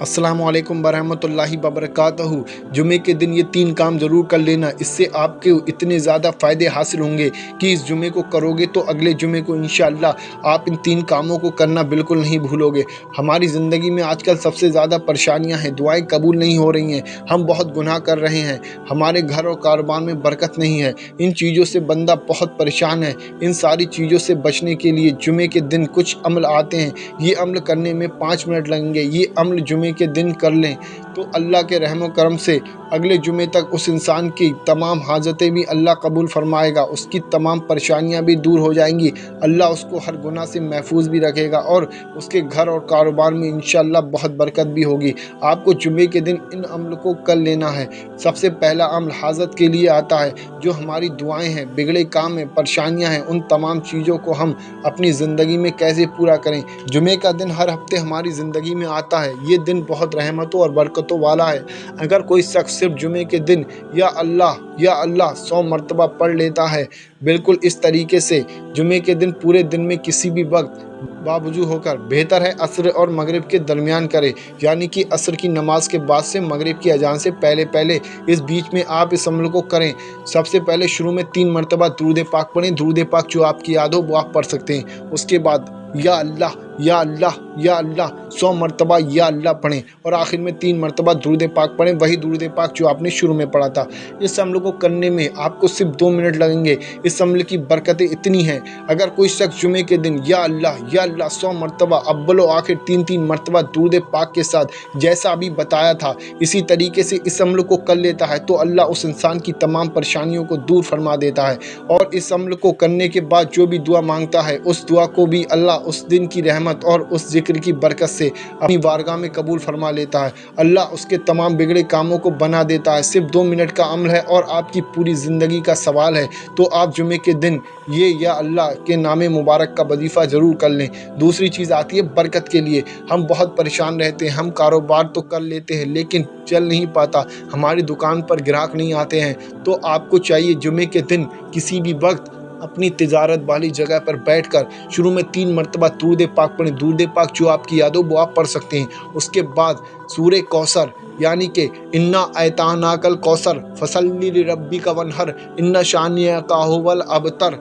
अस्सलामु अलैकुम बरहमतुल्लाहि वबरकातहू। जुमे के दिन ये 3 काम ज़रूर कर लेना, इससे आपके इतने ज़्यादा फ़ायदे हासिल होंगे कि इस जुमे को करोगे तो अगले जुमे को इंशाअल्लाह आप इन 3 कामों को करना बिल्कुल नहीं भूलोगे। हमारी ज़िंदगी में आजकल सबसे ज़्यादा परेशानियां हैं, दुआएं कबूल नहीं हो रही हैं, हम बहुत गुनाह कर रहे हैं, हमारे घर और कारोबार में बरकत नहीं है। इन चीज़ों से बंदा बहुत परेशान है। इन सारी चीज़ों से बचने के लिए जुमे के दिन कुछ अमल आते हैं, ये अमल करने में 5 मिनट लगेंगे। ये अमल जुमे के दिन कर लें तो अल्लाह के रहम करम से अगले जुमे तक उस इंसान की तमाम हाजतें भी अल्लाह कबूल फरमाएगा, उसकी तमाम परेशानियां भी दूर हो जाएंगी। अल्लाह उसको हर गुनाह से महफूज भी रखेगा और उसके घर और कारोबार में इंशाअल्लाह बहुत बरकत भी होगी। आपको जुमे के दिन इन अमल को कर लेना है। सबसे पहला अमल हाजत के लिए आता है, जो हमारी दुआएं हैं, बिगड़े काम हैं, परेशानियां हैं, उन तमाम चीज़ों को हम अपनी ज़िंदगी में कैसे पूरा करें। जुमे का दिन हर हफ्ते हमारी ज़िंदगी में आता है। ये दिन बहुत रहमतों और बरकतों वाला है। अगर कोई शख्स सिर्फ जुमे के दिन या अल्लाह 100 मरतबा पढ़ लेता है, बिल्कुल इस तरीके से जुमे के दिन पूरे दिन में किसी भी वक्त बावजू होकर, बेहतर है असर और मगरिब के दरमियान करे, यानी कि असर की नमाज के बाद से मगरिब की अजान से पहले इस बीच में आप इस अमल को करें। सबसे पहले शुरू में 3 मरतबा दुरूद पाक पढ़ें। दुरूद पाक जो आपकी याद हो वो आप पढ़ सकते हैं। उसके बाद या अल्लाह 100 मरतबा या अल्लाह पढ़ें और आखिर में 3 मरतबा दुरूद पाक पढ़ें, वही दुरूद पाक जो आपने शुरू में पढ़ा था। इस अमल को करने में आपको सिर्फ 2 मिनट लगेंगे। इस अमल की बरकतें इतनी हैं, अगर कोई शख्स जुमे के दिन या अल्लाह 100 मरतबा अव्वल और आखिर 3 मरतबा दुरूद पाक के साथ, जैसा अभी बताया था, इसी तरीके से इस अमल को कर लेता है तो अल्लाह उस इंसान की तमाम परेशानियों को दूर फरमा देता है। और इस अमल को करने के बाद जो भी दुआ मांगता है, उस दुआ को भी अल्लाह उस दिन की रहमत और उस जिक्र की बरकत से अपनी बारगाह में कबूल फरमा लेता है। अल्लाह उसके तमाम बिगड़े कामों को बना देता है। सिर्फ 2 मिनट का अमल है और आपकी पूरी ज़िंदगी का सवाल है। तो आप जुमे के दिन ये या अल्लाह के नाम मुबारक का वजीफ़ा ज़रूर कर लें। दूसरी चीज़ आती है बरकत के लिए। हम बहुत परेशान रहते हैं, हम कारोबार तो कर लेते हैं लेकिन चल नहीं पाता, हमारी दुकान पर ग्राहक नहीं आते हैं। तो आपको चाहिए जुमे के दिन किसी भी वक्त अपनी तिजारत वाली जगह पर बैठकर शुरू में 3 मरतबा दुरूद पाक पढ़ें। दुरूद पाक जो आपकी याद हो वो आप पढ़ सकते हैं। उसके बाद सूरे कौसर, यानी कि इन्ना अतानाकल कौसर फसल्लि लिरब्बिका वनहर इन्ना शानिअका हुवल अबतर,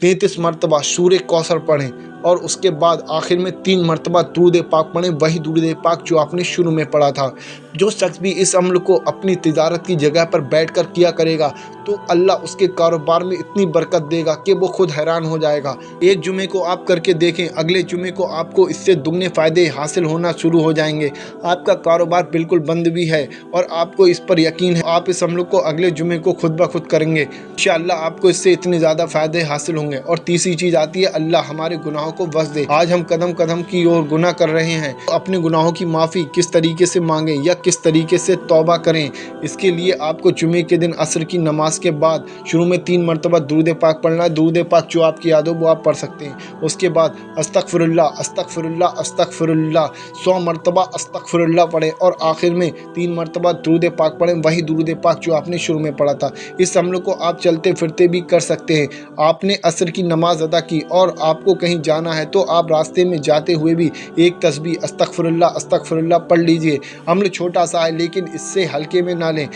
33 मरतबा सूरे कौसर पढ़ें और उसके बाद आखिर में 3 मरतबा दुरूद पाक पढ़ें, वही दुरूद पाक जो आपने शुरू में पढ़ा था। जो शख्स भी इस अमल को अपनी तिजारत की जगह पर बैठकर किया करेगा तो अल्लाह उसके कारोबार में इतनी बरकत देगा कि वो खुद हैरान हो जाएगा। एक जुमे को आप करके देखें, अगले जुमे को आपको इससे दुगने फ़ायदे हासिल होना शुरू हो जाएंगे। आपका कारोबार बिल्कुल बंद भी है और आपको इस पर यकीन है, आप इस अमल को अगले जुमे को खुद ब खुद करेंगे, इंशाअल्लाह आपको इससे इतने ज़्यादा फ़ायदे हासिल होंगे। और तीसरी चीज़ आती है, अल्लाह हमारे गुनाहों को बख्श दे। आज हम कदम कदम की ओर गुनाह कर रहे हैं, तो अपने गुनाहों की माफ़ी किस तरीके से मांगें या किस तरीके से तौबा करें, इसके लिए आपको जुमे के दिन असर की नमाज के बाद शुरू में 3 मरतबा दुरूद पाक पढ़ना है। दुरूद पाक जो आपकी याद हो वो आप पढ़ सकते हैं। उसके बाद अस्तगफिरुल्लाह अस्तगफिरुल्लाह अस्तगफिरुल्लाह 100 मरतबा अस्तगफिरुल्लाह पढ़ें और आखिर में 3 मरतबा दुरूद पाक पढ़ें, वही दुरूद पाक जो आपने शुरू में पढ़ा था। इस अमल को आप चलते फिरते भी कर सकते हैं। आपने असर की नमाज अदा की और आपको कहीं जाना है तो आप रास्ते में जाते हुए भी एक तस्बीह अस्तगफिरुल्लाह पढ़ लीजिए। अमल छोटा सा है लेकिन इससे हल्के में ना लें।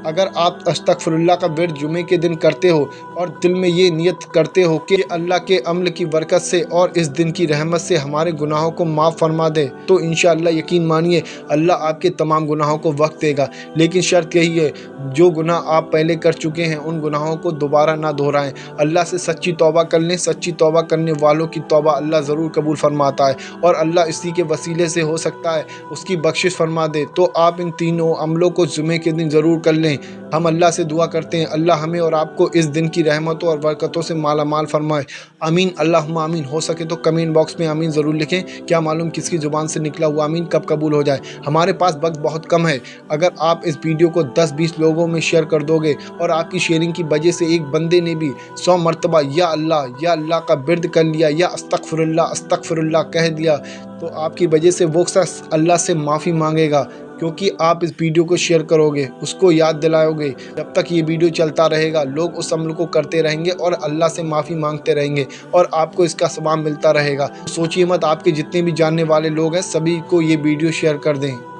अगर आप अस्तगफिरुल्लाह का विर्द जुमे के दिन करते हो और दिल में ये नियत करते हो कि अल्लाह के अमल की बरकत से और इस दिन की रहमत से हमारे गुनाहों को माफ़ फरमा दे, तो इंशाअल्लाह यकीन मानिए अल्लाह आपके तमाम गुनाहों को वक्त देगा। लेकिन शर्त यही है, जो गुनाह आप पहले कर चुके हैं उन गुनाहों को दोबारा ना दोहराएं। अल्लाह से सच्ची तौबा कर लें। सच्ची तौबा करने वालों की तौबा अल्लाह ज़रूर कबूल फरमाता है और अल्लाह इसी के वसीले से हो सकता है उसकी बख्शिश फरमा दे। तो आप इन तीनों अमलों को जुमे के दिन ज़रूर कर लें। हम अल्लाह से दुआ करते हैं अल्लाह हमें और आपको इस दिन की रहमतों और बरकतों से माला माल फरमाए। आमीन अल्लाहुम्मा आमीन। हो सके तो कमेंट बॉक्स में आमीन ज़रूर लिखें। क्या मालूम किसकी ज़ुबान से निकला हुआ आमीन कब कबूल हो जाए। हमारे पास वक्त बहुत कम है, अगर आप इस वीडियो को 10-20 लोगों में शेयर कर दोगे और आपकी शेयरिंग की वजह से एक बंदे ने भी 100 मरतबा या अल्लाह का बिर्द कर लिया या अस्तगफिरुल्लाह कह दिया, तो आपकी वजह से वो शख्स अल्लाह से माफ़ी मांगेगा, क्योंकि आप इस वीडियो को शेयर करोगे, उसको याद दिलाओगे। जब तक ये वीडियो चलता रहेगा लोग उस अमल को करते रहेंगे और अल्लाह से माफ़ी मांगते रहेंगे और आपको इसका सवाब मिलता रहेगा। सोचिए मत, आपके जितने भी जानने वाले लोग हैं सभी को ये वीडियो शेयर कर दें।